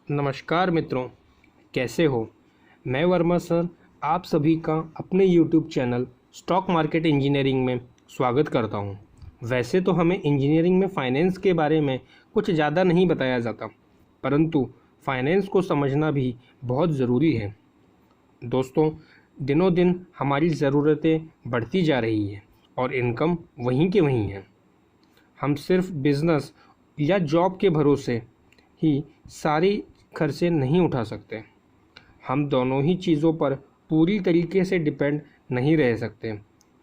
नमस्कार मित्रों, कैसे हो। मैं वर्मा सर आप सभी का अपने YouTube channel stock market engineering में स्वागत करता हूं। वैसे तो हमें इंजीनियरिंग में फाइनेंस के बारे में कुछ ज़्यादा नहीं बताया जाता, परंतु फाइनेंस को समझना भी बहुत ज़रूरी है। दोस्तों, दिनों दिन हमारी ज़रूरतें बढ़ती जा रही है और इनकम वहीं के वहीं है। हम सिर्फ बिज़नेस या जॉब के भरोसे ही सारी खर्चे नहीं उठा सकते। हम दोनों ही चीज़ों पर पूरी तरीके से डिपेंड नहीं रह सकते।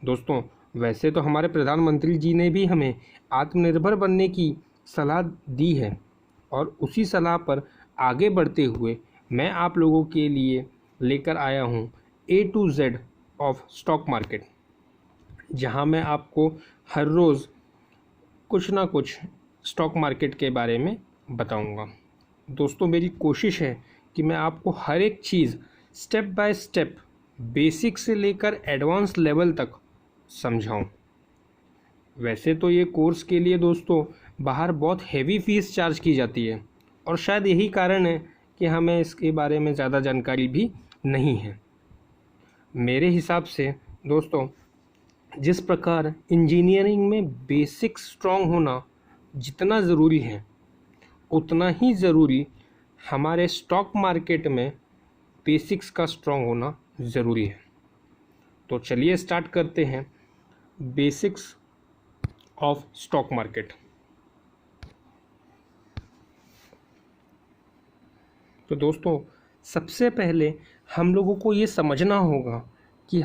दोस्तों, वैसे तो हमारे प्रधानमंत्री जी ने भी हमें आत्मनिर्भर बनने की सलाह दी है और उसी सलाह पर आगे बढ़ते हुए मैं आप लोगों के लिए लेकर आया हूँ A to Z of stock market, जहाँ मैं आपको हर रोज़ कुछ ना कुछ स्टॉक मार्केट के बारे में बताऊंगा। दोस्तों, मेरी कोशिश है कि मैं आपको हर एक चीज़ स्टेप बाय स्टेप बेसिक से लेकर एडवांस लेवल तक समझाऊं। वैसे तो ये कोर्स के लिए दोस्तों बाहर बहुत हेवी फीस चार्ज की जाती है और शायद यही कारण है कि हमें इसके बारे में ज़्यादा जानकारी भी नहीं है। मेरे हिसाब से दोस्तों, जिस प्रकार इंजीनियरिंग में बेसिक स्ट्रॉन्ग होना जितना ज़रूरी है, उतना ही ज़रूरी हमारे स्टॉक मार्केट में बेसिक्स का स्ट्रॉन्ग होना ज़रूरी है। तो चलिए स्टार्ट करते हैं बेसिक्स ऑफ स्टॉक मार्केट। तो दोस्तों, सबसे पहले हम लोगों को ये समझना होगा कि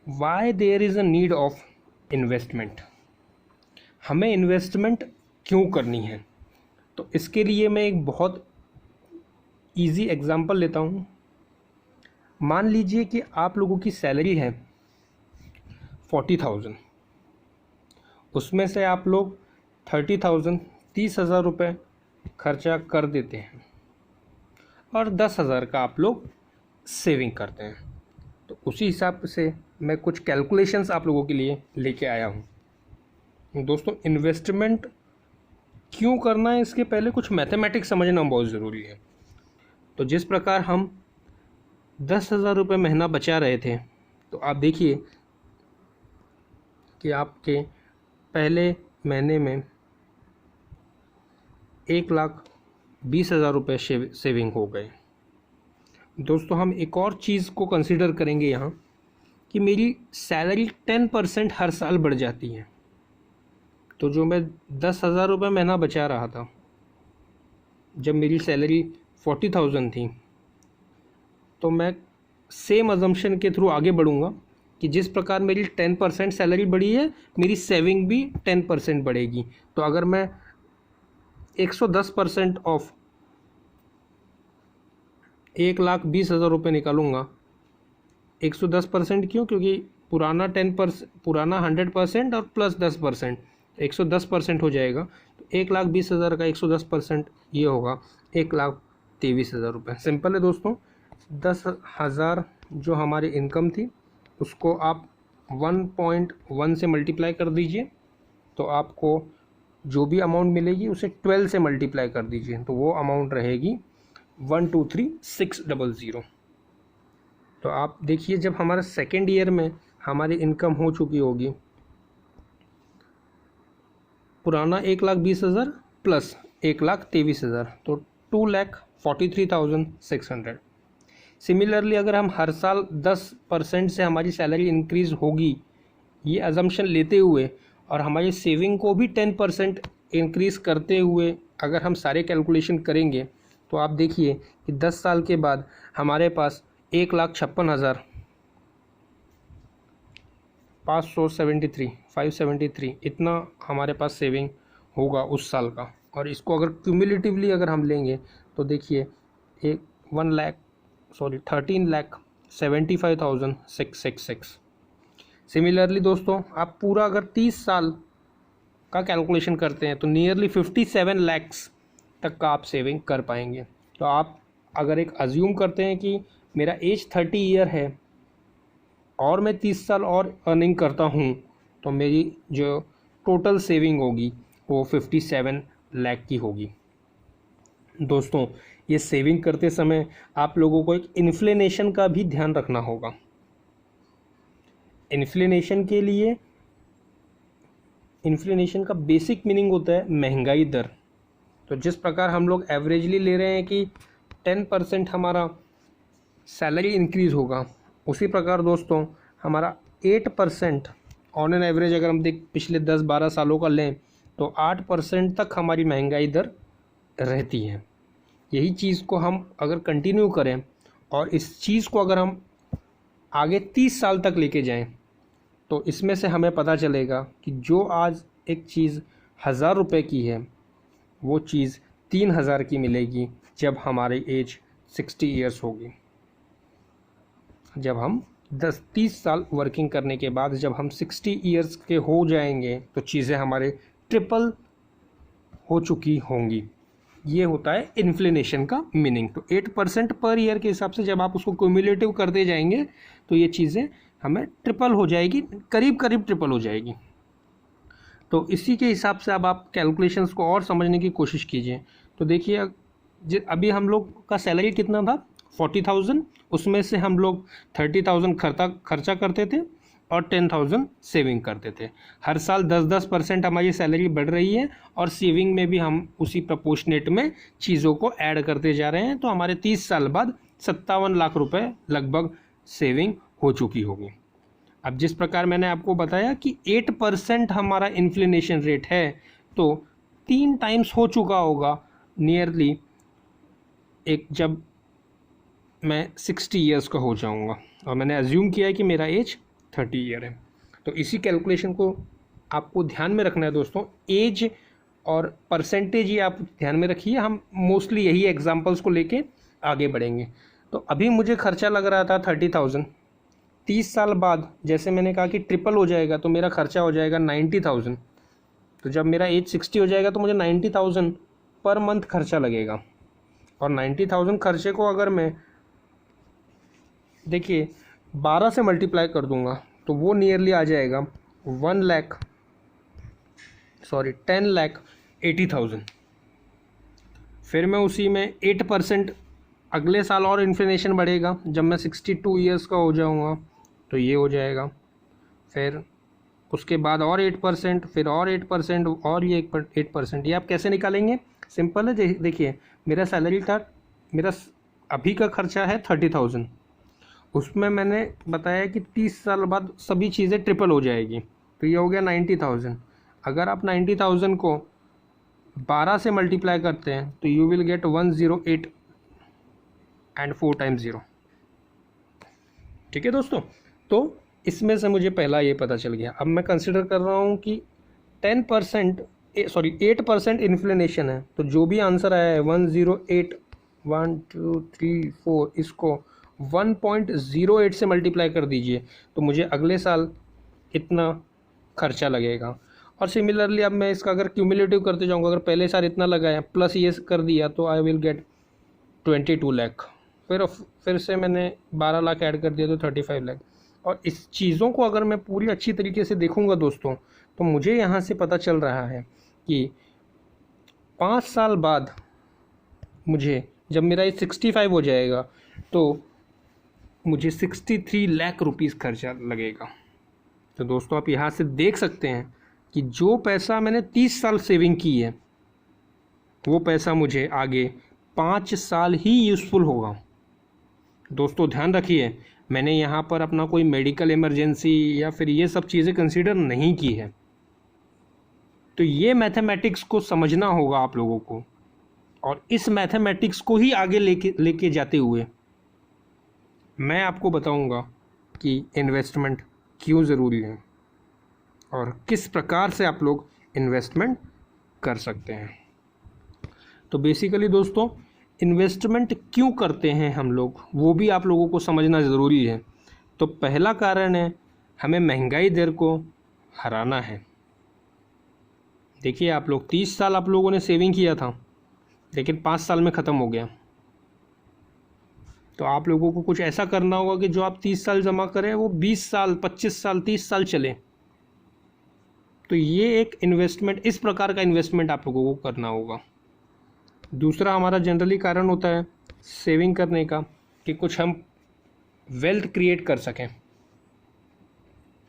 why there is a need of investment. हमें इन्वेस्टमेंट क्यों करनी है। तो इसके लिए मैं एक बहुत इजी एग्जांपल लेता हूँ। मान लीजिए कि आप लोगों की सैलरी है 40,000, उसमें से आप लोग 30,000 30,000 रुपये खर्चा कर देते हैं और 10,000 का आप लोग सेविंग करते हैं। तो उसी हिसाब से मैं कुछ कैलकुलेशंस आप लोगों के लिए लेके आया हूँ। दोस्तों, इन्वेस्टमेंट क्यों करना है, इसके पहले कुछ मैथमेटिक्स समझना बहुत ज़रूरी है। तो जिस प्रकार हम 10,000 रुपये महीना बचा रहे थे, तो आप देखिए कि आपके पहले महीने में 1,20,000 रुपये सेविंग हो गए। दोस्तों, हम एक और चीज़ को कंसिडर करेंगे यहाँ कि मेरी सैलरी 10% हर साल बढ़ जाती है। तो जो मैं 10,000 रुपये महीना बचा रहा था, जब मेरी सैलरी 40,000 थी, तो मैं सेम अजम्पशन के थ्रू आगे बढ़ूँगा कि जिस प्रकार मेरी 10% सैलरी बढ़ी है, मेरी सेविंग भी 10% बढ़ेगी। तो अगर मैं 110% ऑफ 1,20,000 रुपये निकालूंगा, 110% क्यों? क्योंकि पुराना 100% और प्लस 10%, 110% हो जाएगा। तो 1,20,000 का 110% ये होगा 1,23,000 रुपये। सिंपल है दोस्तों। 10,000 जो हमारी इनकम थी, उसको आप 1.1 से मल्टीप्लाई कर दीजिए, तो आपको जो भी अमाउंट मिलेगी उसे 12 से मल्टीप्लाई कर दीजिए, तो वो अमाउंट रहेगी 123,600। तो आप देखिए, जब हमारा सेकेंड ईयर में हमारी इनकम हो चुकी होगी, पुराना 1,20,000 प्लस 1,23,000, तो 2,43,600। सिमिलरली अगर हम हर साल 10% से हमारी सैलरी इंक्रीज़ होगी, ये अजम्पशन लेते हुए, और हमारी सेविंग को भी 10% इंक्रीज़ करते हुए अगर हम सारे कैलकुलेशन करेंगे, तो आप देखिए कि 10 साल के बाद हमारे पास 1,56,573 इतना हमारे पास सेविंग होगा उस साल का। और इसको अगर क्यूमुलेटिवली अगर हम लेंगे, तो देखिए 13,75,666। सिमिलरली दोस्तों, आप पूरा अगर 30 साल का कैलकुलेशन करते हैं, तो नियरली 57 लैक्स तक का आप सेविंग कर पाएंगे। तो आप अगर एक अज्यूम करते हैं कि मेरा एज 30 ईयर है और मैं 30 साल और अर्निंग करता हूँ, तो मेरी जो टोटल सेविंग होगी वो 57 लाख की होगी। दोस्तों ये सेविंग करते समय आप लोगों को एक इन्फ्लेशन का भी ध्यान रखना होगा। इन्फ्लेशन का बेसिक मीनिंग होता है महंगाई दर। तो जिस प्रकार हम लोग एवरेजली ले रहे हैं कि 10% हमारा सैलरी इंक्रीज़ होगा, उसी प्रकार दोस्तों हमारा 8% ऑन एन एवरेज अगर हम पिछले 10-12 सालों का लें तो 8% तक हमारी महंगाई दर रहती है। यही चीज़ को हम अगर कंटिन्यू करें और इस चीज़ को अगर हम आगे 30 साल तक लेके जाएं तो इसमें से हमें पता चलेगा कि जो आज एक चीज़ 1000 रुपये की है वो चीज़ 3000 की मिलेगी जब हमारी एज 60 ईयर्स होगी। जब हम 10-30 साल वर्किंग करने के बाद जब हम 60 ईयर्स के हो जाएंगे तो चीज़ें हमारे ट्रिपल हो चुकी होंगी। ये होता है इन्फ्लेशन का मीनिंग। तो 8% पर ईयर के हिसाब से जब आप उसको क्यूमुलेटिव करते जाएंगे तो ये चीज़ें हमें ट्रिपल हो जाएगी, करीब करीब ट्रिपल हो जाएगी। तो इसी के हिसाब से अब आप कैलकुलेशंस को और समझने की कोशिश कीजिए। तो देखिए अभी हम लोग का सैलरी कितना था 40,000, उसमें से हम लोग 30,000 खर्चा करते थे और 10,000 सेविंग करते थे। हर साल 10-10% हमारी सैलरी बढ़ रही है और सेविंग में भी हम उसी प्रपोर्शनेट में चीज़ों को ऐड करते जा रहे हैं। तो हमारे 30 साल बाद 57 लाख रुपए लगभग सेविंग हो चुकी होगी। अब जिस प्रकार मैंने आपको बताया कि 8% हमारा इन्फ्लेशन रेट है तो 3 टाइम्स हो चुका होगा नियरली एक जब मैं 60 ईयर्स का हो जाऊंगा और मैंने अज्यूम किया है कि मेरा एज 30 ईयर है। तो इसी कैलकुलेशन को आपको ध्यान में रखना है दोस्तों। एज और परसेंटेज ही आप ध्यान में रखिए, हम मोस्टली यही एग्जांपल्स को लेके आगे बढ़ेंगे। तो अभी मुझे खर्चा लग रहा था 30,000, 30 साल बाद जैसे मैंने कहा कि ट्रिपल हो जाएगा तो मेरा खर्चा हो जाएगा 90,000। तो जब मेरा एज 60 हो जाएगा तो मुझे 90,000 पर मंथ खर्चा लगेगा। और 90,000 खर्चे को अगर मैं देखिए 12 से मल्टीप्लाई कर दूंगा तो वो नियरली आ जाएगा 10,80,000। फिर मैं उसी में 8% अगले साल और इन्फ्लेशन बढ़ेगा, जब मैं 62 ईयर्स का हो जाऊंगा तो ये हो जाएगा। फिर उसके बाद और 8%, फिर और 8% और ये 8%। ये आप कैसे निकालेंगे? सिंपल है, देखिए मेरा सैलरी था, मेरा अभी का खर्चा है 30,000, उसमें मैंने बताया कि 30 साल बाद सभी चीज़ें ट्रिपल हो जाएगी तो ये हो गया 90,000। अगर आप 90,000 को 12 से मल्टीप्लाई करते हैं तो you will get 108 and 4 times 0। ठीक है दोस्तों, तो इसमें से मुझे पहला ये पता चल गया। अब मैं कंसिडर कर रहा हूँ कि 8% इन्फ्लेशन है, तो जो भी आंसर आया है 108, 1 2 3 4, इसको 1.08 से मल्टीप्लाई कर दीजिए तो मुझे अगले साल इतना खर्चा लगेगा। और सिमिलरली अब मैं इसका अगर क्यूमुलेटिव करते जाऊँगा, अगर पहले साल इतना लगाया प्लस ये कर दिया तो आई विल गेट 22 लाख। फिर से मैंने 12 लाख ऐड कर दिया तो 35 लाख। और इस चीज़ों को अगर मैं पूरी अच्छी तरीके से देखूँगा दोस्तों तो मुझे यहाँ से पता चल रहा है कि 5 साल बाद मुझे जब मेरा ये 65 हो जाएगा तो मुझे 63 लाख रुपीज़ खर्चा लगेगा। तो दोस्तों आप यहाँ से देख सकते हैं कि जो पैसा मैंने 30 साल सेविंग की है वो पैसा मुझे आगे 5 साल ही यूज़फुल होगा। दोस्तों ध्यान रखिए, मैंने यहाँ पर अपना कोई मेडिकल इमरजेंसी या फिर ये सब चीज़ें कंसीडर नहीं की है। तो ये मैथमेटिक्स को समझना होगा आप लोगों को, और इस मैथमेटिक्स को ही आगे लेके जाते हुए मैं आपको बताऊंगा कि इन्वेस्टमेंट क्यों ज़रूरी है और किस प्रकार से आप लोग इन्वेस्टमेंट कर सकते हैं। तो बेसिकली दोस्तों इन्वेस्टमेंट क्यों करते हैं हम लोग, वो भी आप लोगों को समझना ज़रूरी है। तो पहला कारण है हमें महंगाई दर को हराना है। देखिए आप लोग 30 साल आप लोगों ने सेविंग किया था लेकिन 5 साल में ख़त्म हो गया। तो आप लोगों को कुछ ऐसा करना होगा कि जो आप 30 साल जमा करें वो 20 साल 25 साल 30 साल चले। तो ये एक इन्वेस्टमेंट, इस प्रकार का इन्वेस्टमेंट आप लोगों को करना होगा। दूसरा हमारा जनरली कारण होता है सेविंग करने का, कि कुछ हम वेल्थ क्रिएट कर सकें।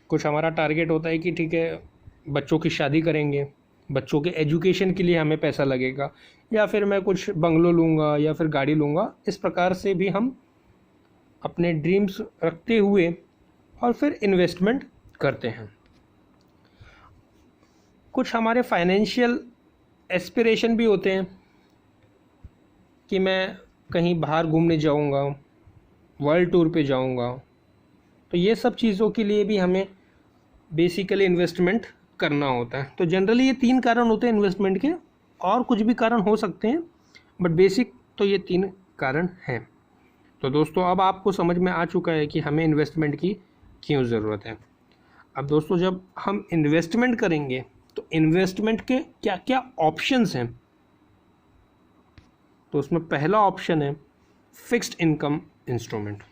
कुछ हमारा टारगेट होता है कि ठीक है बच्चों की शादी करेंगे, बच्चों के एजुकेशन के लिए हमें पैसा लगेगा, या फिर मैं कुछ बंगलो लूँगा या फिर गाड़ी लूँगा। इस प्रकार से भी हम अपने ड्रीम्स रखते हुए और फिर इन्वेस्टमेंट करते हैं। कुछ हमारे फाइनेंशियल एस्पिरेशन भी होते हैं कि मैं कहीं बाहर घूमने जाऊंगा, वर्ल्ड टूर पे जाऊंगा। तो ये सब चीज़ों के लिए भी हमें बेसिकली इन्वेस्टमेंट करना होता है। तो जनरली ये 3 कारण होते हैं इन्वेस्टमेंट के, और कुछ भी कारण हो सकते हैं, बट बेसिक तो ये 3 कारण हैं। तो दोस्तों अब आपको समझ में आ चुका है कि हमें इन्वेस्टमेंट की क्यों ज़रूरत है। अब दोस्तों जब हम इन्वेस्टमेंट करेंगे तो इन्वेस्टमेंट के क्या क्या ऑप्शंस हैं, तो उसमें पहला ऑप्शन है फिक्स्ड इनकम इंस्ट्रूमेंट।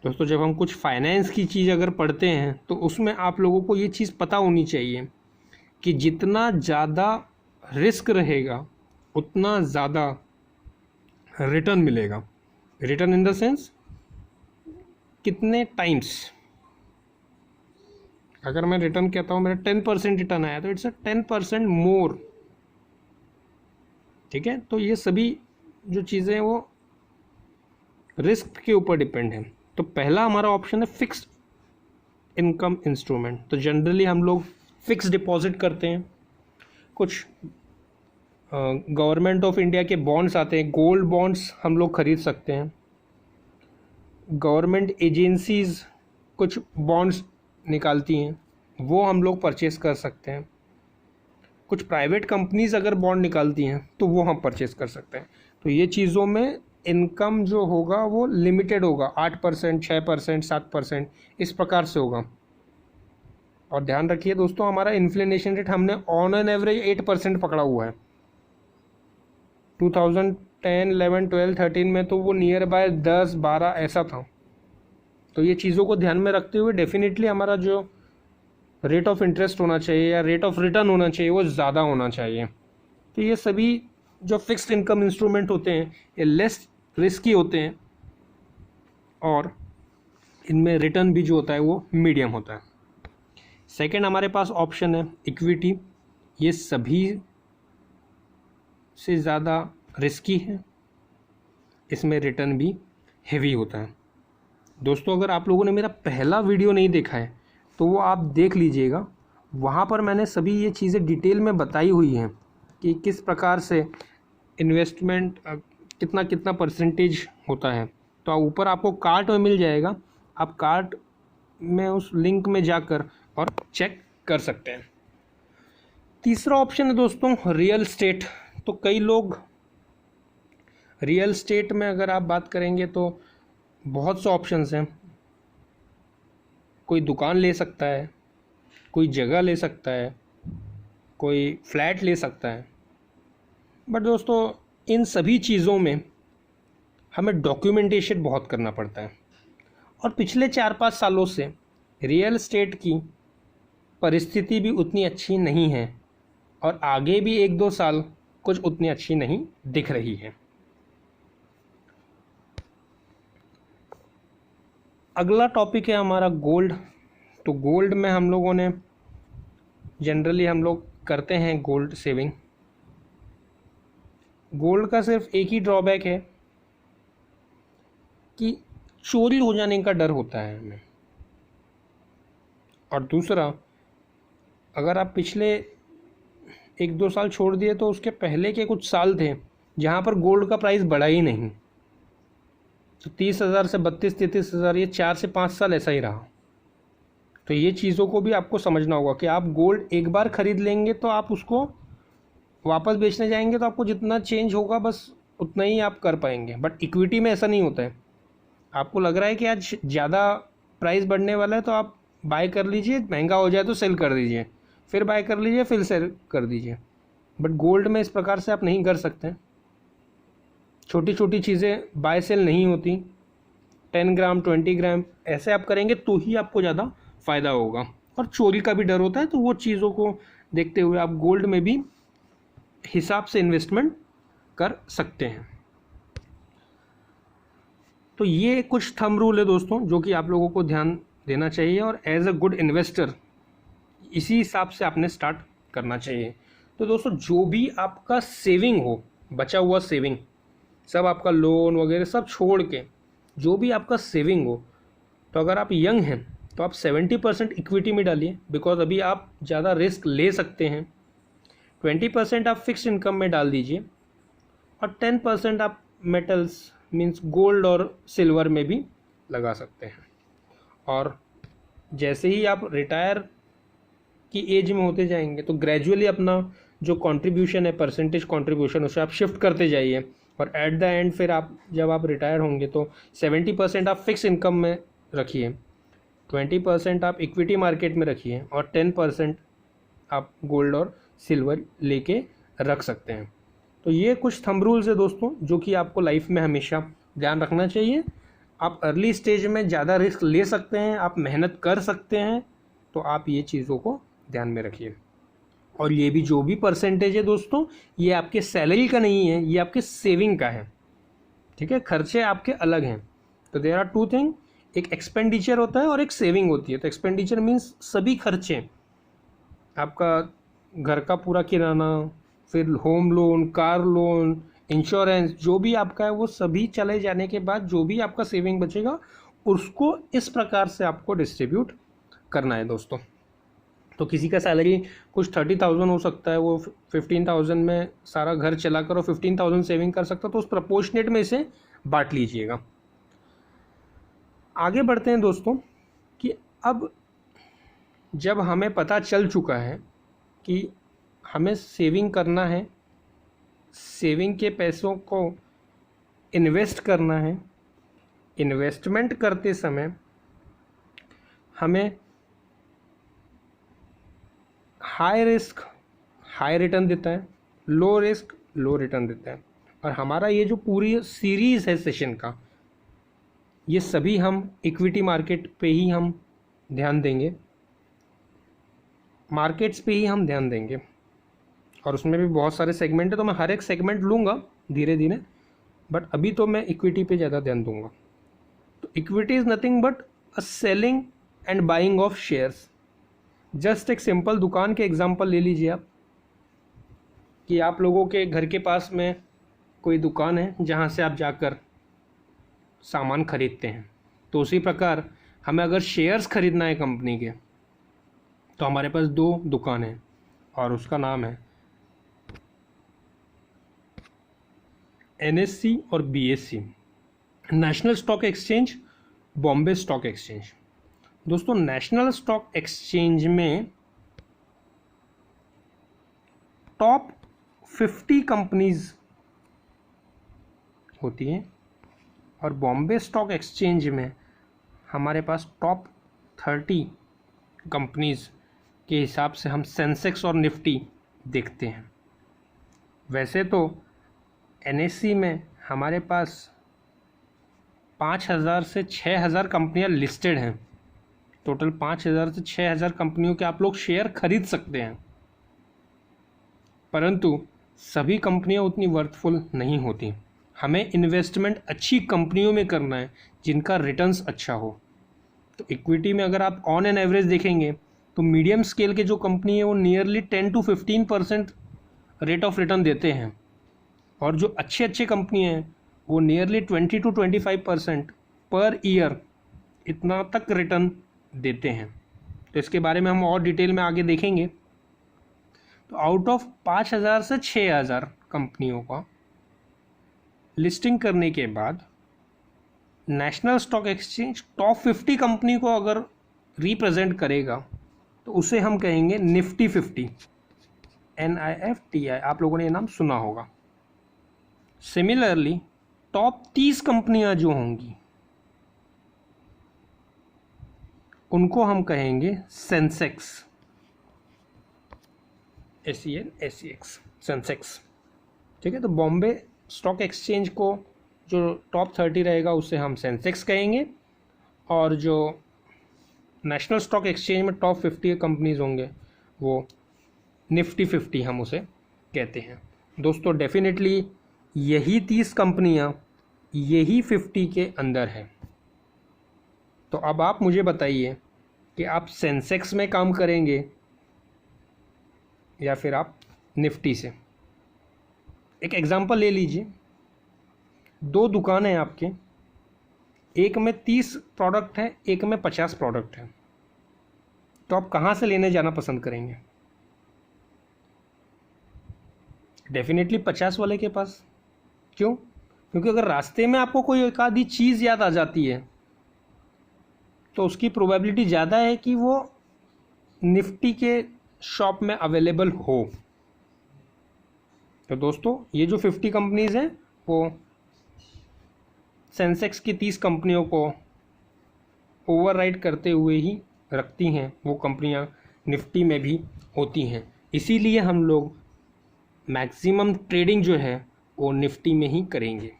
दोस्तों जब हम कुछ फाइनेंस की चीज़ अगर पढ़ते हैं तो उसमें आप लोगों को ये चीज़ पता होनी चाहिए कि जितना ज़्यादा रिस्क रहेगा उतना ज़्यादा रिटर्न मिलेगा। रिटर्न इन द सेंस कितने टाइम्स। अगर मैं रिटर्न कहता हूँ मेरा 10% रिटर्न आया तो इट्स अ 10% मोर। ठीक है, तो ये सभी जो चीज़ें हैं वो रिस्क के ऊपर डिपेंड है। तो पहला हमारा ऑप्शन है फिक्स्ड इनकम इंस्ट्रूमेंट। तो जनरली हम लोग फिक्स डिपॉजिट करते हैं। कुछ गवर्नमेंट ऑफ इंडिया के बॉन्ड्स आते हैं, गोल्ड बॉन्ड्स हम लोग खरीद सकते हैं। गवर्नमेंट एजेंसीज़ कुछ बॉन्ड्स निकालती हैं, वो हम लोग परचेस कर सकते हैं। कुछ प्राइवेट कंपनीज अगर बॉन्ड निकालती हैं तो वो हम परचेस कर सकते हैं। तो ये चीज़ों में इनकम जो होगा वो लिमिटेड होगा, 8%, 6%, 7%, इस प्रकार से होगा। और ध्यान रखिए दोस्तों हमारा इन्फ्लेशन रेट हमने ऑन एन एवरेज 8% पकड़ा हुआ है। 2010, 11, 12, 13 में तो वो नियर बाय 10, 12 ऐसा था। तो ये चीज़ों को ध्यान में रखते हुए डेफिनेटली हमारा जो रेट ऑफ इंटरेस्ट होना चाहिए या रेट ऑफ रिटर्न होना चाहिए वो ज़्यादा होना चाहिए। तो ये सभी जो फिक्स्ड इनकम इंस्ट्रूमेंट होते हैं ये लेस रिस्की होते हैं और इनमें रिटर्न भी जो होता है वो मीडियम होता है। सेकंड हमारे पास ऑप्शन है इक्विटी। ये सभी से ज़्यादा रिस्की है, इसमें रिटर्न भी हेवी होता है। दोस्तों अगर आप लोगों ने मेरा पहला वीडियो नहीं देखा है तो वो आप देख लीजिएगा, वहाँ पर मैंने सभी ये चीज़ें डिटेल में बताई हुई हैं कि किस प्रकार से इन्वेस्टमेंट कितना कितना परसेंटेज होता है। तो ऊपर आपको कार्ट में मिल जाएगा, आप कार्ट में उस लिंक में जाकर और चेक कर सकते हैं। तीसरा ऑप्शन है दोस्तों रियल एस्टेट। तो कई लोग रियल एस्टेट में अगर आप बात करेंगे तो बहुत से ऑप्शंस हैं। कोई दुकान ले सकता है, कोई जगह ले सकता है, कोई फ्लैट ले सकता है। बट दोस्तों इन सभी चीज़ों में हमें डॉक्यूमेंटेशन बहुत करना पड़ता है और पिछले 4-5 सालों से रियल एस्टेट की परिस्थिति भी उतनी अच्छी नहीं है और आगे भी 1-2 साल कुछ उतनी अच्छी नहीं दिख रही है। अगला टॉपिक है हमारा गोल्ड। तो गोल्ड में हम लोगों ने जनरली हम लोग करते हैं गोल्ड सेविंग। गोल्ड का सिर्फ एक ही ड्रॉबैक है कि चोरी हो जाने का डर होता है हमें। और दूसरा, अगर आप पिछले 1-2 साल छोड़ दिए तो उसके पहले के कुछ साल थे जहाँ पर गोल्ड का प्राइस बढ़ा ही नहीं। तो 30,000 से 32-33,000, ये 4 से 5 साल ऐसा ही रहा। तो ये चीज़ों को भी आपको समझना होगा कि आप गोल्ड एक बार ख़रीद लेंगे तो आप उसको वापस बेचने जाएंगे तो आपको जितना चेंज होगा बस उतना ही आप कर पाएंगे। बट इक्विटी में ऐसा नहीं होता है। आपको लग रहा है कि आज ज़्यादा प्राइस बढ़ने वाला है तो आप बाय कर लीजिए, महंगा हो जाए तो सेल कर दीजिए, फिर बाय कर लीजिए, फिर सेल कर दीजिए। बट गोल्ड में इस प्रकार से आप नहीं कर सकते। छोटी छोटी चीज़ें बाय सेल नहीं होती। 10 ग्राम 20 ग्राम ऐसे आप करेंगे तो ही आपको ज़्यादा फ़ायदा होगा। और चोरी का भी डर होता है, तो वो चीज़ों को देखते हुए आप गोल्ड में भी हिसाब से इन्वेस्टमेंट कर सकते हैं। तो ये कुछ थंब रूल है दोस्तों जो कि आप लोगों को ध्यान देना चाहिए, और एज अ गुड इन्वेस्टर इसी हिसाब से आपने स्टार्ट करना चाहिए। तो दोस्तों जो भी आपका सेविंग हो, बचा हुआ सेविंग, सब आपका लोन वगैरह सब छोड़ के जो भी आपका सेविंग हो, तो अगर आप यंग हैं तो आप 70% इक्विटी में डालिए, बिकॉज अभी आप ज़्यादा रिस्क ले सकते हैं। 20% आप फिक्स इनकम में डाल दीजिए, और 10% आप मेटल्स मीन्स गोल्ड और सिल्वर में भी लगा सकते हैं। और जैसे ही आप रिटायर की एज में होते जाएंगे तो ग्रेजुअली अपना जो कंट्रीब्यूशन है, परसेंटेज कंट्रीब्यूशन, उसे आप शिफ्ट करते जाइए, और एट द एंड फिर आप जब आप रिटायर होंगे तो 70% आप फिक्स इनकम में रखिए, 20% आप इक्विटी मार्केट में रखिए, और 10% आप गोल्ड और सिल्वर लेके रख सकते हैं। तो ये कुछ थंब रूल्स है दोस्तों जो कि आपको लाइफ में हमेशा ध्यान रखना चाहिए। आप अर्ली स्टेज में ज़्यादा रिस्क ले सकते हैं, आप मेहनत कर सकते हैं, तो आप ये चीज़ों को ध्यान में रखिए। और ये भी जो भी परसेंटेज है दोस्तों, ये आपके सैलरी का नहीं है, ये आपके सेविंग का है, ठीक है। खर्चे आपके अलग हैं। तो देयर आर टू थिंग, एक एक्सपेंडिचर होता है और एक सेविंग होती है। तो एक्सपेंडिचर मीन्स सभी खर्चे, आपका घर का पूरा किराना, फिर home loan, car loan, insurance, जो भी आपका है वो सभी चले जाने के बाद जो भी आपका सेविंग बचेगा उसको इस प्रकार से आपको डिस्ट्रीब्यूट करना है दोस्तों। तो किसी का सैलरी कुछ 30,000 हो सकता है, वो 15,000 में सारा घर चला कर और 15,000 सेविंग कर सकता है, तो उस प्रपोर्शनेट में इसे बांट लीजिएगा। आगे बढ़ते हैं दोस्तों कि अब जब हमें पता चल चुका है कि हमें सेविंग करना है, सेविंग के पैसों को इन्वेस्ट करना है, इन्वेस्टमेंट करते समय हमें हाई रिस्क हाई रिटर्न देता है, लो रिस्क लो रिटर्न देता है। और हमारा ये जो पूरी सीरीज़ है सेशन का, ये सभी हम इक्विटी मार्केट पे ही हम ध्यान देंगे, मार्केट्स पे ही हम ध्यान देंगे, और उसमें भी बहुत सारे सेगमेंट है, तो मैं हर एक सेगमेंट लूँगा धीरे धीरे, बट अभी तो मैं इक्विटी पे ज़्यादा ध्यान दूंगा। तो equity is nothing but a selling and buying of shares. Just एक सिंपल दुकान के एग्जांपल ले लीजिए आप, कि आप लोगों के घर के पास में कोई दुकान है जहाँ से आप जाकर सामान खरीदते हैं। तो उसी प्रकार हमें अगर शेयर्स खरीदना है कंपनी के, तो हमारे पास दो दुकान है, और उसका नाम है NSE और BSE, national stock exchange, Bombay stock exchange. दोस्तों नेशनल स्टॉक एक्सचेंज में टॉप 50 कंपनीज होती हैं, और बॉम्बे स्टॉक एक्सचेंज में हमारे पास टॉप 30 कंपनीज के हिसाब से हम सेंसेक्स और निफ्टी देखते हैं। वैसे तो NSE में हमारे पास 5,000 से 6,000 कंपनियां लिस्टेड हैं। टोटल 5,000 से 6,000 कंपनियों के आप लोग शेयर खरीद सकते हैं, परंतु सभी कंपनियां उतनी वर्थफुल नहीं होती। हमें इन्वेस्टमेंट अच्छी कंपनियों में करना है जिनका रिटर्न्स अच्छा हो। तो इक्विटी में अगर आप ऑन एन एवरेज देखेंगे तो मीडियम स्केल के जो कंपनी है वो nearly 10 to 15% rate of return देते हैं, और जो अच्छे अच्छे कंपनी हैं वो नियरली 20 to 25% पर ईयर इतना तक रिटर्न देते हैं। तो इसके बारे में हम और डिटेल में आगे देखेंगे। तो आउट ऑफ 5,000 से 6,000 कंपनियों का लिस्टिंग करने के बाद national stock exchange top 50 company को अगर रिप्रेजेंट करेगा तो उसे हम कहेंगे निफ्टी 50, NIFTI, आप लोगों ने ये नाम सुना होगा। सिमिलरली टॉप 30 कंपनियां जो होंगी उनको हम कहेंगे सेंसेक्स, SENSEX, सेंसेक्स, ठीक है। तो बॉम्बे स्टॉक एक्सचेंज को जो टॉप 30 रहेगा उसे हम सेंसेक्स कहेंगे, और जो नेशनल स्टॉक एक्सचेंज में टॉप 50 कंपनीज होंगे वो निफ्टी 50 हम उसे कहते हैं। दोस्तों डेफिनेटली यही 30 कंपनियां यही 50 के अंदर है। तो अब आप मुझे बताइए कि आप सेंसेक्स में काम करेंगे या फिर आप निफ्टी से। एक एग्जांपल ले लीजिए, 2 दुकान हैं आपके, एक में 30 प्रोडक्ट है, एक में 50 प्रोडक्ट है, तो आप कहाँ से लेने जाना पसंद करेंगे? डेफिनेटली 50 वाले के पास। क्यों? क्योंकि अगर रास्ते में आपको कोई एक आधी चीज़ याद आ जाती है तो उसकी प्रोबेबिलिटी ज़्यादा है कि वो निफ्टी के शॉप में अवेलेबल हो। तो दोस्तों ये जो 50 कंपनीज़ हैं वो सेंसेक्स की 30 कंपनियों को ओवरराइड करते हुए ही रखती हैं। वो कंपनियां निफ्टी में भी होती हैं, इसीलिए हम लोग मैक्सिमम ट्रेडिंग जो है वो निफ्टी में ही करेंगे।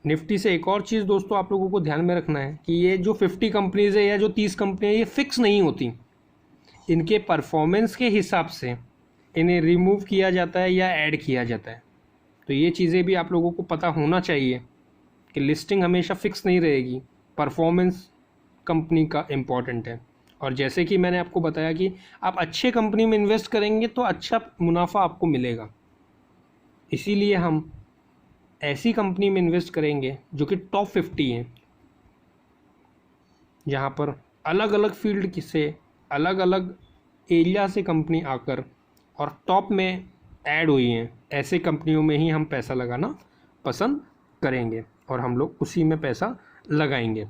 निफ्टी से एक और चीज़ दोस्तों आप लोगों को ध्यान में रखना है कि ये जो 50 कंपनीज़ है या जो 30 कंपनियाँ ये फिक्स नहीं होती, इनके परफॉर्मेंस के हिसाब से इन्हें रिमूव किया जाता है या ऐड किया जाता है। तो ये चीज़ें भी आप लोगों को पता होना चाहिए कि लिस्टिंग हमेशा फिक्स नहीं रहेगी, परफॉर्मेंस कंपनी का इम्पॉर्टेंट है। और जैसे कि मैंने आपको बताया कि आप अच्छे कंपनी में इन्वेस्ट करेंगे तो अच्छा मुनाफा आपको मिलेगा, इसीलिए हम ऐसी कंपनी में इन्वेस्ट करेंगे जो कि टॉप 50 हैं, जहाँ पर अलग अलग फील्ड से अलग अलग एरिया से कंपनी आकर और टॉप में ऐड हुई हैं। ऐसे कंपनियों में ही हम पैसा लगाना पसंद करेंगे और हम लोग उसी में पैसा लगाएंगे।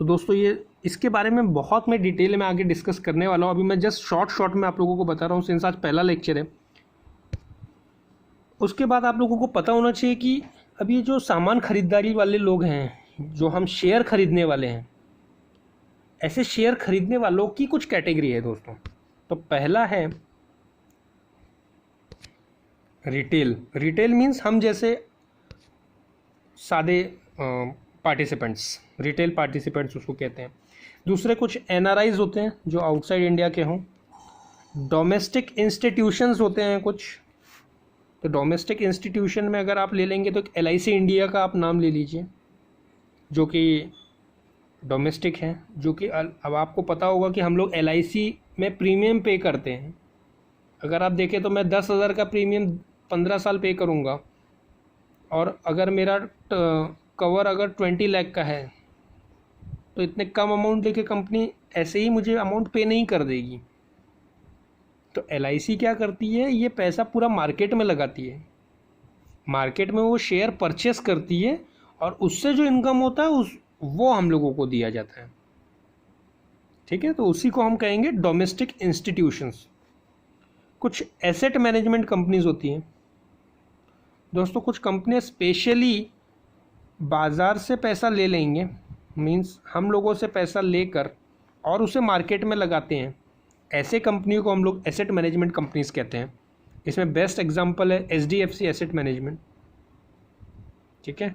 तो दोस्तों ये इसके बारे में बहुत मैं डिटेल में आगे डिस्कस करने वाला हूँ। अभी मैं जस्ट शॉर्ट में आप लोगों को बता रहा हूँ, सिंस आज पहला लेक्चर है। उसके बाद आप लोगों को पता होना चाहिए कि अभी जो सामान खरीदारी वाले लोग हैं, जो हम शेयर खरीदने वाले हैं, ऐसे शेयर खरीदने वालों की कुछ कैटेगरी है दोस्तों। तो पहला है रिटेल मीन्स हम जैसे सादे पार्टिसिपेंट्स, रिटेल पार्टिसिपेंट्स उसको कहते हैं। दूसरे कुछ एनआरआईज होते हैं जो आउटसाइड इंडिया के हों। डोमेस्टिक इंस्टीट्यूशंस होते हैं कुछ। तो डोमेस्टिक इंस्टीट्यूशन में अगर आप ले लेंगे तो LIC इंडिया का आप नाम ले लीजिए, जो कि डोमेस्टिक है, जो कि अब आपको पता होगा कि हम लोग LIC में प्रीमियम पे करते हैं। अगर आप देखें तो मैं 10,000 का प्रीमियम 15 साल पे करूँगा, और अगर मेरा कवर अगर 20 लाख का है तो इतने कम अमाउंट देके कंपनी ऐसे ही मुझे अमाउंट पे नहीं कर देगी। तो LIC क्या करती है, ये पैसा पूरा मार्केट में लगाती है, मार्केट में वो शेयर परचेस करती है और उससे जो इनकम होता है वो हम लोगों को दिया जाता है। ठीक है, तो उसी को हम कहेंगे डोमेस्टिक इंस्टीट्यूशंस। कुछ एसेट मैनेजमेंट कंपनीज होती हैं दोस्तों। कुछ कंपनियां स्पेशली बाज़ार से पैसा ले लेंगे, मींस हम लोगों से पैसा लेकर और उसे मार्केट में लगाते हैं। ऐसे कंपनियों को हम लोग एसेट मैनेजमेंट कंपनीज कहते हैं। इसमें बेस्ट एग्जांपल है HDFC एसेट मैनेजमेंट। ठीक है,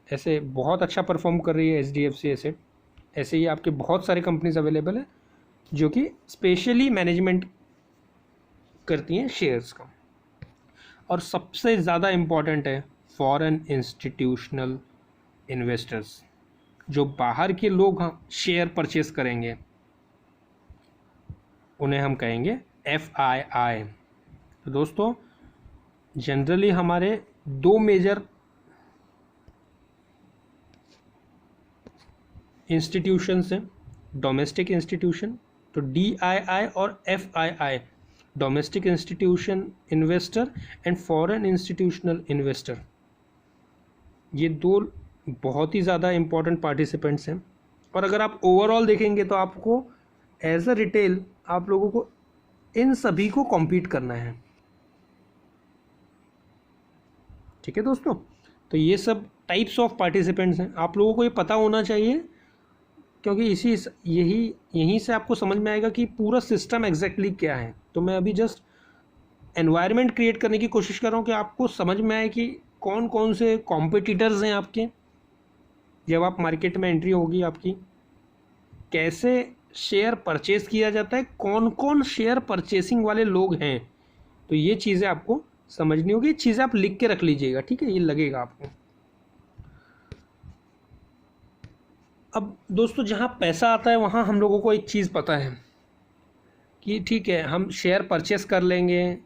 ऐसे बहुत अच्छा परफॉर्म कर रही है HDFC एसेट। ऐसे ही आपके बहुत सारे कंपनीज अवेलेबल है जो कि स्पेशली मैनेजमेंट करती हैं शेयर्स का। और सबसे ज़्यादा इम्पॉर्टेंट है फॉरेन इंस्टीट्यूशनल इन्वेस्टर्स, जो बाहर के लोग शेयर परचेस करेंगे, उन्हें हम कहेंगे FII। तो दोस्तों जनरली हमारे 2 मेजर इंस्टीट्यूशंस हैं, डोमेस्टिक इंस्टीट्यूशन, तो DII और FII, domestic institution investor and foreign institutional investor. ये 2 बहुत ही ज़्यादा इम्पॉर्टेंट पार्टिसिपेंट्स हैं। और अगर आप ओवरऑल देखेंगे तो आपको एज अ रिटेल आप लोगों को इन सभी को कॉम्पीट करना है। ठीक है दोस्तों, तो ये सब टाइप्स ऑफ पार्टिसिपेंट्स हैं, आप लोगों को ये पता होना चाहिए, क्योंकि यहीं से आपको समझ में आएगा कि पूरा सिस्टम एग्जैक्टली क्या है। तो मैं अभी जस्ट एनवायरनमेंट क्रिएट करने की कोशिश कर रहा हूँ कि आपको समझ में आए कि कौन कौन से कॉम्पिटिटर्स हैं आपके, जब आप मार्केट में एंट्री होगी आपकी, कैसे शेयर परचेस किया जाता है, कौन कौन शेयर परचेसिंग वाले लोग हैं, तो ये चीज़ें आपको समझनी होगी, चीज़ें आप लिख के रख लीजिएगा, ठीक है, ये लगेगा आपको। अब दोस्तों जहाँ पैसा आता है वहाँ हम लोगों को एक चीज़ पता है कि ठीक है हम शेयर परचेस कर लेंगे,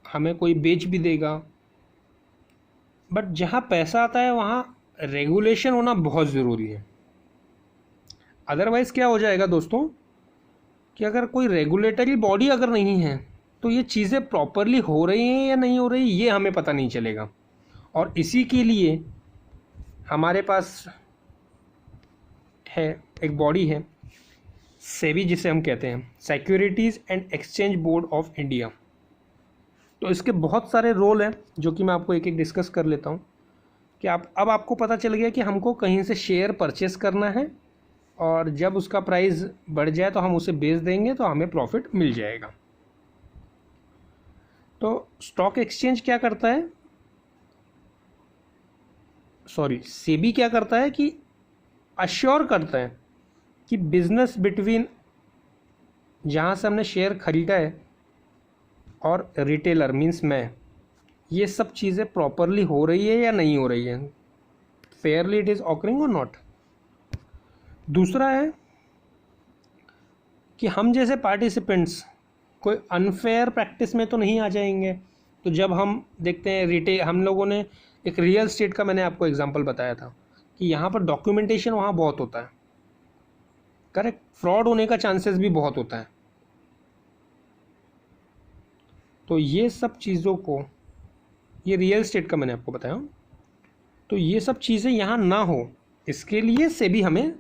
हमें कोई बेच भी देगा, बट जहाँ पैसा आता है वहाँ रेगुलेशन होना बहुत ज़रूरी है। अदरवाइज़ क्या हो जाएगा दोस्तों कि अगर कोई रेगुलेटरी बॉडी अगर नहीं है तो ये चीज़ें प्रॉपरली हो रही हैं या नहीं हो रही ये हमें पता नहीं चलेगा। और इसी के लिए हमारे पास है एक बॉडी है सेबी, जिसे हम कहते हैं securities and exchange board of India. तो इसके बहुत सारे रोल हैं जो कि मैं आपको एक एक डिस्कस कर लेता हूँ कि अब आपको पता चल गया कि हमको कहीं से शेयर परचेस करना है और जब उसका प्राइस बढ़ जाए तो हम उसे बेच देंगे तो हमें प्रॉफिट मिल जाएगा। तो स्टॉक एक्सचेंज क्या करता है, सेबी क्या करता है कि अश्योर करता है कि बिजनेस बिटवीन जहाँ से हमने शेयर खरीदा है और रिटेलर मीन्स मैं, ये सब चीज़ें प्रॉपरली हो रही है या नहीं हो रही है, फेयरली इट इज़ ऑकरिंग और नॉट। दूसरा है कि हम जैसे पार्टिसिपेंट्स कोई अनफेयर प्रैक्टिस में तो नहीं आ जाएंगे। तो जब हम देखते हैं हम लोगों ने एक रियल स्टेट का मैंने आपको एग्जांपल बताया था कि यहाँ पर डॉक्यूमेंटेशन वहाँ बहुत होता है, करेक्ट, फ्रॉड होने का चांसेस भी बहुत होता है। तो ये सब चीज़ों को, ये रियल स्टेट का मैंने आपको बताया, तो ये सब चीज़ें यहाँ ना हो इसके लिए सेबी हमें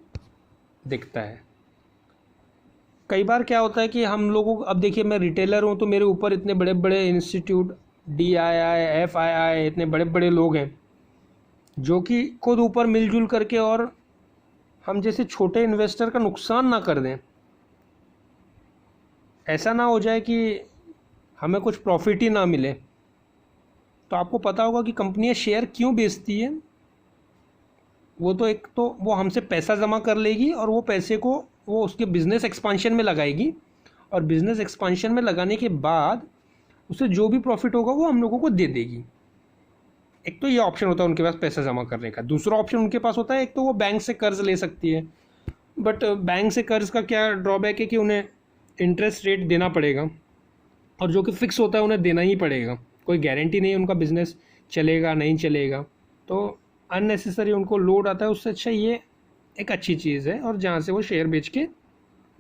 दिखता है। कई बार क्या होता है कि हम लोगों को, अब देखिए मैं रिटेलर हूँ तो मेरे ऊपर इतने बड़े बड़े इंस्टीट्यूट DII FII इतने बड़े बड़े लोग हैं जो कि खुद ऊपर मिलजुल करके और हम जैसे छोटे इन्वेस्टर का नुकसान ना कर दें। ऐसा ना हो जाए कि हमें कुछ प्रॉफिट ही ना मिले। तो आपको पता होगा कि कंपनियां शेयर क्यों बेचती है, वो तो एक तो वो हमसे पैसा जमा कर लेगी और वो पैसे को वो उसके बिज़नेस एक्सपांशन में लगाएगी और बिज़नेस एक्सपांशन में लगाने के बाद उसे जो भी प्रॉफिट होगा वो हम लोगों को दे देगी। एक तो ये ऑप्शन होता है उनके पास पैसा जमा करने का। दूसरा ऑप्शन उनके पास होता है, एक तो वो बैंक से कर्ज ले सकती है, बट बैंक से कर्ज का क्या ड्रॉबैक है कि उन्हें इंटरेस्ट रेट देना पड़ेगा और जो कि फ़िक्स होता है उन्हें देना ही पड़ेगा, कोई गारंटी नहीं उनका बिज़नेस चलेगा नहीं चलेगा, तो अननेसेसरी उनको लोड आता है। उससे अच्छा ये एक अच्छी चीज़ है और जहाँ से वो शेयर बेच के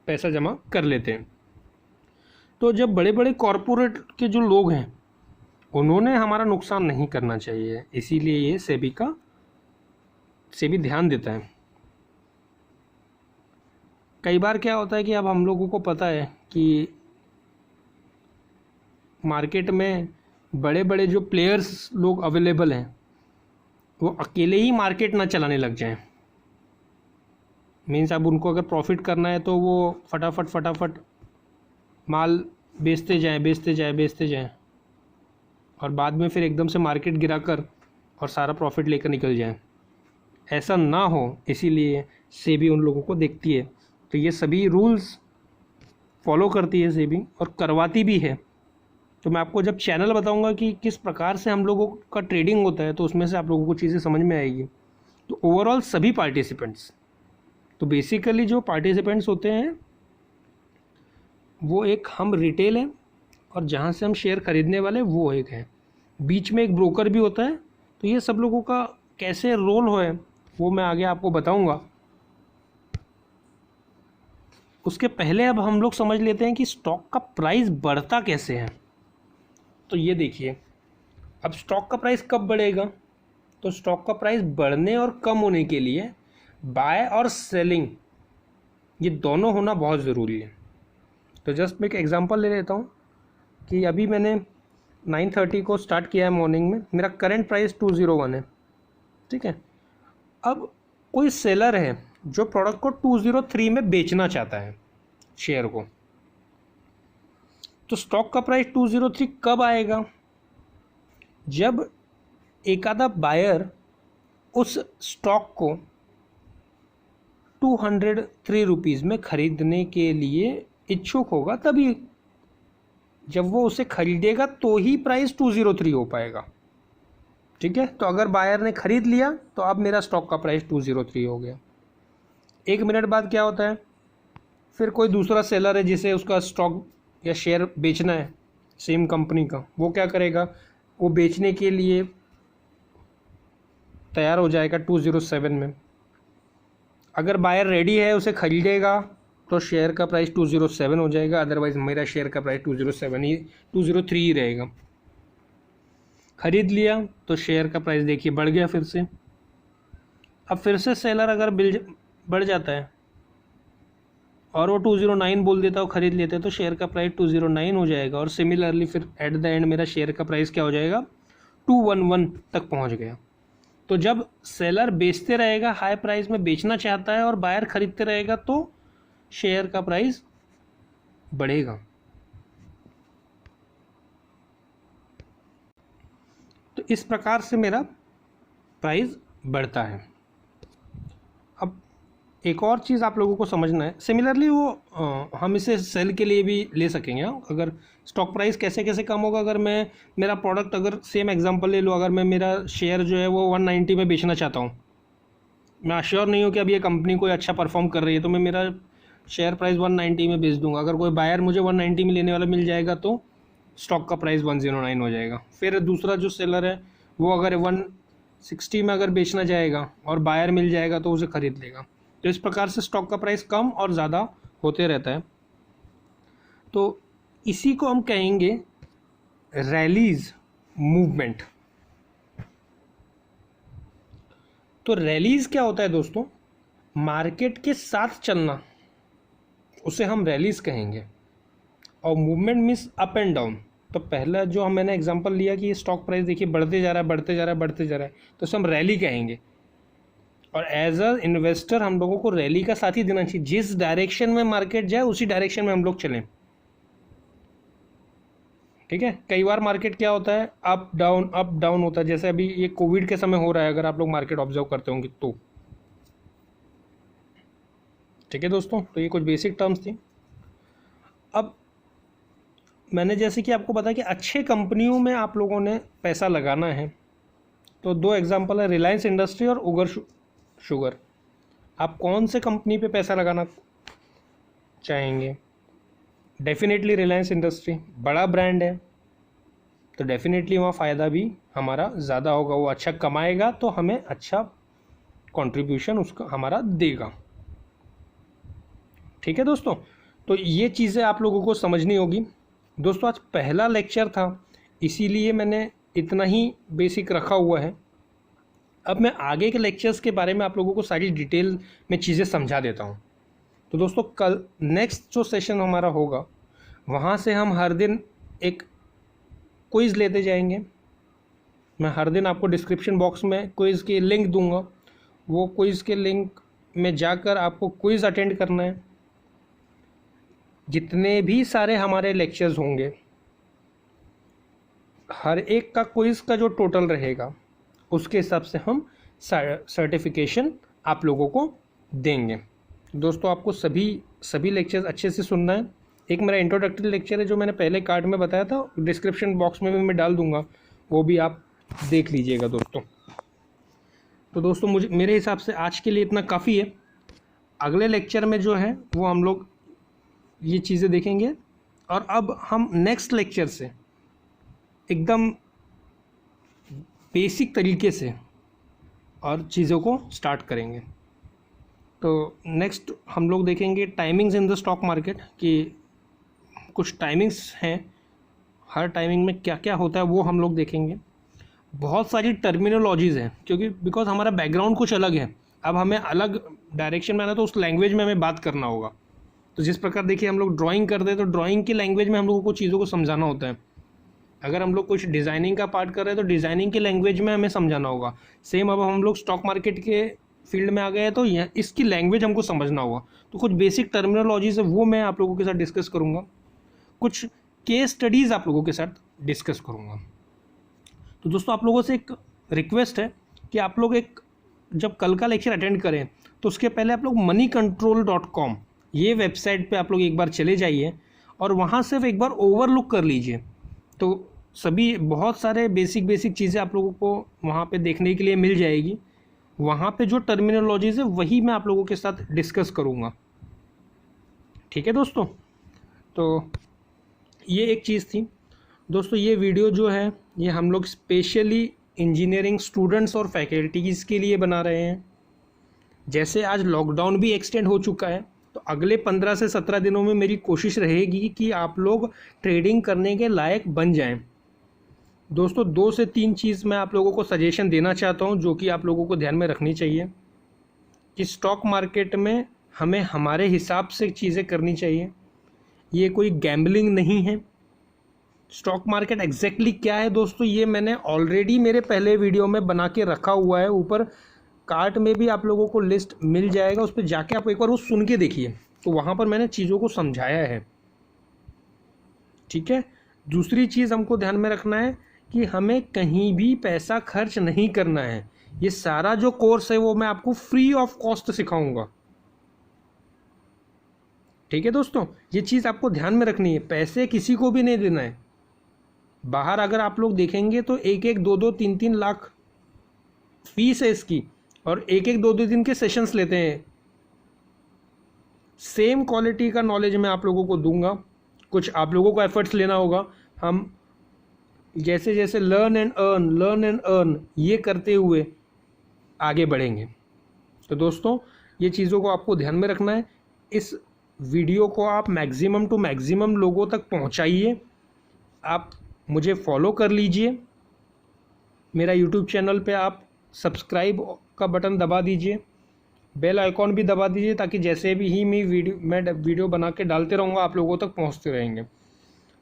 पैसा जमा कर लेते हैं। तो जब बड़े बड़े कॉरपोरेट के जो लोग हैं उन्होंने हमारा नुकसान नहीं करना चाहिए, इसीलिए ये सेबी ध्यान देता है। कई बार क्या होता है कि अब हम लोगों को पता है कि मार्केट में बड़े बड़े जो प्लेयर्स लोग अवेलेबल हैं वो अकेले ही मार्केट ना चलाने लग जाएं। मीन्स अब उनको अगर प्रॉफिट करना है तो वो फटाफट माल बेचते जाएं और बाद में फिर एकदम से मार्केट गिराकर और सारा प्रॉफिट लेकर निकल जाएं। ऐसा ना हो इसीलिए सेबी उन लोगों को देखती है। तो ये सभी रूल्स फॉलो करती है सेबी और करवाती भी है। तो मैं आपको जब चैनल बताऊंगा कि किस प्रकार से हम लोगों का ट्रेडिंग होता है तो उसमें से आप लोगों को चीज़ें समझ में आएगी। तो ओवरऑल सभी पार्टिसिपेंट्स, तो बेसिकली जो पार्टिसिपेंट्स होते हैं वो एक हम रिटेल हैं और जहाँ से हम शेयर खरीदने वाले वो एक है, बीच में एक ब्रोकर भी होता है। तो ये सब लोगों का कैसे रोल हो है वो मैं आगे आपको बताऊंगा। उसके पहले अब हम लोग समझ लेते हैं कि स्टॉक का प्राइस बढ़ता कैसे है। तो ये देखिए, अब स्टॉक का प्राइस कब बढ़ेगा, तो स्टॉक का प्राइस बढ़ने और कम होने के लिए बाय और सेलिंग ये दोनों होना बहुत ज़रूरी है। तो जस्ट मैं एक एग्जांपल ले लेता हूँ कि अभी मैंने 9:30 को स्टार्ट किया है मॉर्निंग में, मेरा करंट प्राइस 201 है, ठीक है। अब कोई सेलर है जो प्रोडक्ट को 203 में बेचना चाहता है शेयर को, तो स्टॉक का प्राइस 203 कब आएगा, जब एक आधा बायर उस स्टॉक को 203 रुपीज़ में खरीदने के लिए इच्छुक होगा तभी जब वो उसे खरीदेगा तो ही प्राइस 203 हो पाएगा। ठीक है, तो अगर बायर ने खरीद लिया तो अब मेरा स्टॉक का प्राइस 203 हो गया। 1 मिनट बाद क्या होता है, फिर कोई दूसरा सेलर है जिसे उसका स्टॉक या शेयर बेचना है सेम कंपनी का, वो क्या करेगा, वो बेचने के लिए तैयार हो जाएगा 207 में। अगर बायर रेडी है उसे खरीदेगा तो शेयर का प्राइस 207 हो जाएगा, अदरवाइज मेरा शेयर का प्राइस 203 ही रहेगा। खरीद लिया तो शेयर का प्राइस देखिए बढ़ गया फिर से। अब फिर से सेलर अगर बिल बढ़ जाता है और वो 209 बोल देता है, वो खरीद लेते हैं, तो शेयर का प्राइस 209 हो जाएगा। और सिमिलरली फिर एट द एंड मेरा शेयर का प्राइस क्या हो जाएगा, 211 तक पहुंच गया। तो जब सेलर बेचते रहेगा, हाई प्राइस में बेचना चाहता है, और बायर खरीदते रहेगा, तो शेयर का प्राइस बढ़ेगा। तो इस प्रकार से मेरा प्राइस बढ़ता है। अब एक और चीज़ आप लोगों को समझना है, सिमिलरली वो हम इसे सेल के लिए भी ले सकेंगे। अगर स्टॉक प्राइस कैसे कैसे कम होगा, अगर मैं मेरा प्रोडक्ट, अगर सेम एग्जांपल ले लो, अगर मैं मेरा शेयर जो है वो 190 में बेचना चाहता हूँ, मैं श्योर नहीं हूँ कि अब ये कंपनी कोई अच्छा परफॉर्म कर रही है, तो मैं मेरा शेयर प्राइस 190 में बेच दूंगा। अगर कोई बायर मुझे 190 में लेने वाला मिल जाएगा तो स्टॉक का प्राइस 109 हो जाएगा। फिर दूसरा जो सेलर है वो अगर 160 में अगर बेचना चाहेगा और बायर मिल जाएगा तो उसे खरीद लेगा। तो इस प्रकार से स्टॉक का प्राइस कम और ज़्यादा होते रहता है। तो इसी को हम कहेंगे रैलीज मूवमेंट। तो रैलीज क्या होता है दोस्तों, मार्केट के साथ चलना, उसे हम रैलीज कहेंगे। और movement means up and down. तो पहला जो मैंने एग्जांपल लिया कि ये स्टॉक प्राइस देखिए बढ़ते जा रहा है, बढ़ते जा रहा है, बढ़ते जा रहा है, तो उसे हम रैली कहेंगे। और एज अ इन्वेस्टर हम लोगों को रैली का साथ ही देना चाहिए। जिस डायरेक्शन में मार्केट जाए उसी डायरेक्शन में हम लोग चलें। ठीक है, कई बार मार्केट क्या होता है, अप डाउन होता है, जैसे अभी ये कोविड के समय हो रहा है, अगर आप लोग मार्केट ऑब्जर्व करते होंगे तो। ठीक है दोस्तों, तो ये कुछ बेसिक टर्म्स थी। अब मैंने जैसे कि आपको बताया कि अच्छे कंपनियों में आप लोगों ने पैसा लगाना है, तो 2 एग्जांपल है, रिलायंस इंडस्ट्री और उगर शुगर। आप कौन से कंपनी पे पैसा लगाना चाहेंगे? डेफिनेटली रिलायंस इंडस्ट्री, बड़ा ब्रांड है तो डेफिनेटली वहाँ फ़ायदा भी हमारा ज़्यादा होगा, वो अच्छा कमाएगा तो हमें अच्छा कंट्रीब्यूशन उसका हमारा देगा। ठीक है दोस्तों, तो ये चीज़ें आप लोगों को समझनी होगी। दोस्तों आज पहला लेक्चर था, इसीलिए मैंने इतना ही बेसिक रखा हुआ है। अब मैं आगे के लेक्चर्स के बारे में आप लोगों को सारी डिटेल में चीज़ें समझा देता हूँ। तो दोस्तों कल नेक्स्ट जो सेशन हमारा होगा, वहाँ से हम हर दिन एक क्विज़ लेते जाएंगे। मैं हर दिन आपको डिस्क्रिप्शन बॉक्स में क्विज़ की लिंक दूंगा, वो क्विज़ के लिंक में जाकर आपको क्विज़ अटेंड करना है। जितने भी सारे हमारे लेक्चर्स होंगे, हर एक का क्विज़ का जो टोटल रहेगा उसके हिसाब से हम सर्टिफिकेशन आप लोगों को देंगे। दोस्तों आपको सभी लेक्चर्स अच्छे से सुनना है। एक मेरा इंट्रोडक्टरी लेक्चर है जो मैंने पहले कार्ड में बताया था, डिस्क्रिप्शन बॉक्स में भी मैं डाल दूंगा, वो भी आप देख लीजिएगा दोस्तों। तो दोस्तों मेरे हिसाब से आज के लिए इतना काफ़ी है। अगले लेक्चर में जो है वो हम लोग ये चीज़ें देखेंगे, और अब हम नेक्स्ट लेक्चर से एकदम बेसिक तरीके से और चीज़ों को स्टार्ट करेंगे। तो नेक्स्ट हम लोग देखेंगे timings in the stock market, कि कुछ टाइमिंग्स हैं, हर टाइमिंग में क्या क्या होता है वो हम लोग देखेंगे। बहुत सारी टर्मिनोलॉजीज़ हैं, क्योंकि बिकॉज हमारा बैकग्राउंड कुछ अलग है, अब हमें अलग डायरेक्शन में आना, तो उस लैंग्वेज में हमें बात करना होगा। तो जिस प्रकार देखिए हम लोग ड्राइंग करते हैं, तो ड्राइंग की लैंग्वेज में हम लोगों को चीज़ों को समझाना होता है। अगर हम लोग कुछ डिज़ाइनिंग का पार्ट कर रहे हैं तो डिज़ाइनिंग की लैंग्वेज में हमें समझाना होगा। सेम अब हम लोग स्टॉक मार्केट के फील्ड में आ गए हैं तो इसकी लैंग्वेज हमको समझना होगा। तो कुछ बेसिक टर्मिनोलॉजीज है वो मैं आप लोगों के साथ डिस्कस करूँगा, कुछ केस स्टडीज़ आप लोगों के साथ डिस्कस करूँगा। तो दोस्तों आप लोगों से एक रिक्वेस्ट है कि आप लोग जब कल का लेक्चर अटेंड करें तो उसके पहले आप लोग moneycontrol.com ये वेबसाइट पे आप लोग एक बार चले जाइए और वहाँ से एक बार ओवरलुक कर लीजिए, तो सभी बहुत सारे बेसिक चीज़ें आप लोगों को वहाँ पे देखने के लिए मिल जाएगी। वहाँ पे जो टर्मिनोलॉजीज है वही मैं आप लोगों के साथ डिस्कस करूँगा। ठीक है दोस्तों, तो ये एक चीज़ थी दोस्तों। ये वीडियो जो है ये हम लोग स्पेशली इंजीनियरिंग स्टूडेंट्स और फैकल्टीज़ के लिए बना रहे हैं। जैसे आज लॉकडाउन भी एक्सटेंड हो चुका है, तो अगले 15 से 17 दिनों में मेरी कोशिश रहेगी कि आप लोग ट्रेडिंग करने के लायक बन जाएं। दोस्तों 2 से 3 चीज़ मैं आप लोगों को सजेशन देना चाहता हूं, जो कि आप लोगों को ध्यान में रखनी चाहिए कि स्टॉक मार्केट में हमें हमारे हिसाब से चीज़ें करनी चाहिए। ये कोई गैम्बलिंग नहीं है। स्टॉक मार्केट एग्जैक्टली क्या है दोस्तों, ये मैंने ऑलरेडी मेरे पहले वीडियो में बना के रखा हुआ है। ऊपर कार्ट में भी आप लोगों को लिस्ट मिल जाएगा, उस पर जाके आप एक बार वो सुन के देखिए, तो वहाँ पर मैंने चीज़ों को समझाया है। ठीक है। दूसरी चीज़ हमको ध्यान में रखना है कि हमें कहीं भी पैसा खर्च नहीं करना है। ये सारा जो कोर्स है वो मैं आपको फ्री ऑफ कॉस्ट सिखाऊंगा। ठीक है दोस्तों, ये चीज़ आपको ध्यान में रखनी है। पैसे किसी को भी नहीं देना है। बाहर अगर आप लोग देखेंगे तो 1-1, 2-2, 3-3 लाख फीस है इसकी, और 1-1, 2-2 दिन के सेशंस लेते हैं। सेम क्वालिटी का नॉलेज मैं आप लोगों को दूंगा। कुछ आप लोगों को एफर्ट्स लेना होगा। हम जैसे जैसे लर्न एंड अर्न ये करते हुए आगे बढ़ेंगे। तो दोस्तों ये चीज़ों को आपको ध्यान में रखना है। इस वीडियो को आप मैक्सिमम टू मैक्सिमम लोगों तक पहुंचाइए। आप मुझे फॉलो कर लीजिए। मेरा यूट्यूब चैनल पे आप सब्सक्राइब का बटन दबा दीजिए, बेल आइकॉन भी दबा दीजिए, ताकि जैसे भी ही मैं वीडियो बना के डालते रहूँगा आप लोगों तक पहुँचते रहेंगे।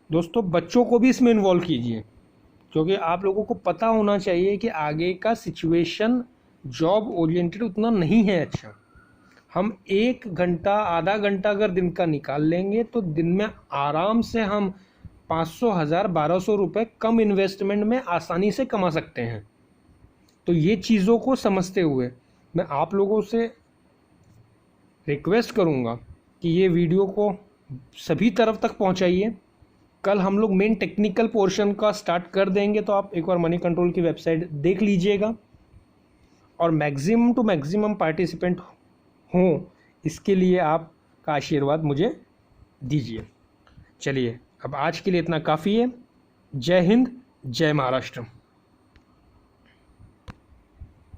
दोस्तों बच्चों को भी इसमें इन्वॉल्व कीजिए, क्योंकि आप लोगों को पता होना चाहिए कि आगे का सिचुएशन जॉब ओरिएंटेड उतना नहीं है अच्छा। हम 1 घंटा आधा घंटा अगर दिन का निकाल लेंगे तो दिन में आराम से हम 500, 1000, 1200 रुपये कम इन्वेस्टमेंट में आसानी से कमा सकते हैं। तो ये चीज़ों को समझते हुए मैं आप लोगों से रिक्वेस्ट करूँगा कि ये वीडियो को सभी तरफ तक पहुँचाइए। कल हम लोग मेन टेक्निकल पोर्शन का स्टार्ट कर देंगे, तो आप एक बार मनी कंट्रोल की वेबसाइट देख लीजिएगा और मैक्सिमम टू मैक्सिमम पार्टिसिपेंट हों, इसके लिए आपका आशीर्वाद मुझे दीजिए। चलिए अब आज के लिए इतना काफ़ी है। जय हिंद, जय महाराष्ट्र।